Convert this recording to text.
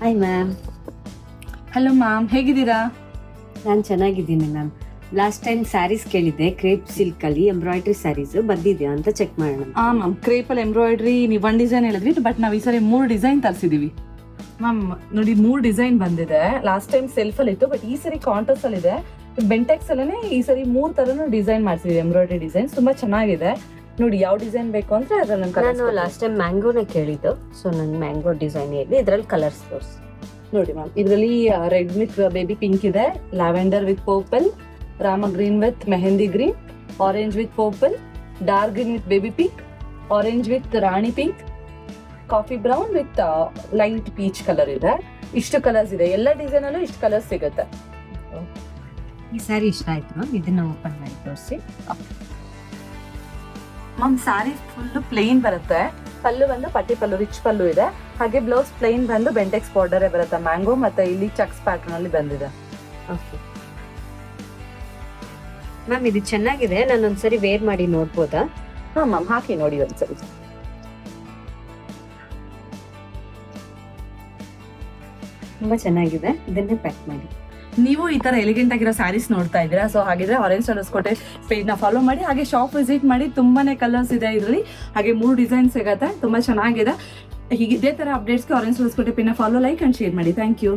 Hi ma'am. Hello ma'am, ಹೇಗಿದ್ದೀರಾ? ನಾನು ಚೆನ್ನಾಗಿದ್ದೀನಿ ಮ್ಯಾಮ್. ಲಾಸ್ಟ್ ಟೈಮ್ ಸ್ಯಾರೀಸ್ ಕೇಳಿದ್ದೆ, ಕ್ರೇಪ್ ಸಿಲ್ಕ್ ಅಲ್ಲಿ ಎಂಬ್ರಾಯ್ಡ್ರಿ ಸ್ಯಾರೀಸ್ ಬಂದಿದೆಯಾ ಅಂತ ಚೆಕ್ ಮಾಡೋಣ. ಮ್ಯಾಮ್, ಕ್ರೇಪಲ್ಲಿ ಎಂಬ್ರಾಯ್ಡ್ರಿ ನೀವು ಒಂದು ಡಿಸೈನ್ ಹೇಳಿದ್ವಿ, ಬಟ್ ನಾವು ಈ ಸರಿ 3 ಡಿಸೈನ್ ತರಿಸಿದೀವಿ. ಮ್ಯಾಮ್ ನೋಡಿ, 3 ಡಿಸೈನ್ ಬಂದಿದೆ. ಲಾಸ್ಟ್ ಟೈಮ್ ಸೆಲ್ಫಲ್ಲಿ ಇತ್ತು, ಬಟ್ ಈ ಸರಿ ಕಾಂಟ್ರಾಸ್ಟ್ ಅಲ್ಲಿ ಇದೆ. ಬೆಂಟೆಕ್ಸ್ ಅಲ್ಲೇ ಈ ಸರಿ 3 ತರನು ಡಿಸೈನ್ ಮಾಡಿಸಿದ್ವಿ. ಎಂಬ್ರಾಯ್ಡ್ರಿ ಡಿಸೈನ್ ತುಂಬಾ ಚೆನ್ನಾಗಿದೆ. ನೋಡಿ, ಯಾವ ಡಿಸೈನ್ ಬೇಕು ಅಂದ್ರೆ ಅದ್ರಲ್ಲಿ ನಾನು ಲಾಸ್ಟ್ ಟೈಮ್ ಮ್ಯಾಂಗೋನೇ ಕೇಳಿದ್ದು, ಸೊ ನನ್ ಮ್ಯಾಂಗೋ ಡಿಸೈನ್ ಹೇಳಿ, ಇದ್ರಲ್ಲಿ ಕಲರ್ಸ್ ತೋರಿಸಿ. ನೋಡಿ ಮ್ಯಾಮ್, ಇದರಲ್ಲಿ ರೆಡ್ ವಿತ್ ಬೇಬಿ ಪಿಂಕ್ ಇದೆ, lavender with purple, Rama green with mehndi green, orange with purple, dark green with baby pink, orange with Rani pink, coffee brown with light peach colour ಇದೆ. ಇಷ್ಟು colours ಇದೆ. ಎಲ್ಲ design ಅಲ್ಲೂ ಇಷ್ಟು colours ಸಿಗುತ್ತೆ. ಈ ಸ್ಯಾರಿ ಇಷ್ಟ ಆಯ್ತು ಮ್ಯಾಮ್, ಇದನ್ನ ಓಪನ್ ಮಾಡಿ ತೋರಿಸಿ. ಮ್ಯಾಮ್, ಸ್ಯಾರಿ ಫುಲ್ ಪ್ಲೇನ್ ಬರುತ್ತೆ. ಪಲ್ಲು ಬಂದು ಪಟ್ಟಿ ಪಲ್ಲು, ರಿಚ್ ಪಲ್ಲು ಇದೆ. ಹಾಗೆ ಬ್ಲೌಸ್ ಪ್ಲೇನ್ ಬಂದು ಬೆಂಟೆಕ್ಸ್ ಬಾರ್ಡರ್ ಬರುತ್ತೆ. ಮ್ಯಾಂಗೋ ಮತ್ತೆ ಇಲ್ಲಿ ಚೆಕ್ಸ್ ಪ್ಯಾಟರ್ನ್ ಅಲ್ಲಿ ಬಂದಿದೆ. ಓಕೆ ಮ್ಯಾಮ್, ಇದು ಚೆನ್ನಾಗಿದೆ. ನಾನು ಒಂದ್ಸರಿ ವೇರ್ ಮಾಡಿ ನೋಡ್ಬೋದಾ? ಹಾ ಮ್ಯಾಮ್, ಹಾಕಿ ನೋಡಿ ಒಂದ್ಸರಿ. ತುಂಬಾ ಚೆನ್ನಾಗಿದೆ, ಇದನ್ನೇ ಪ್ಯಾಕ್ ಮಾಡಿ. ನೀವು ಈ ತರ ಎಲಿಗೆಂಟ್ ಆಗಿರೋ ಸ್ಯಾರೀಸ್ ನೋಡ್ತಾ ಇದ್ದೀರಾ? ಸೊ ಹಾಗಿದ್ರೆ ಆರೆಂಜ್ ಹೊಸಕೋಟೆ ಪೇಜ್ ನ ಫಾಲೋ ಮಾಡಿ, ಹಾಗೆ ಶಾಪ್ ವಿಸಿಟ್ ಮಾಡಿ. ತುಂಬಾನೇ ಕಲರ್ಸ್ ಇದೆ ಇದರಲ್ಲಿ, ಹಾಗೆ 3 ಡಿಸೈನ್ ಸಿಗುತ್ತೆ. ತುಂಬಾ ಚೆನ್ನಾಗಿದೆ. ಹೀಗೆ ಇದೇ ತರ ಅಪ್ಡೇಟ್ಸ್ಗೆ ಆರೆಂಜ್ ಹೊಸಕೋಟೆ ಪೇಜ್ ನ ಫಾಲೋ, ಲೈಕ್ ಅಂಡ್ ಶೇರ್ ಮಾಡಿ. Thank you.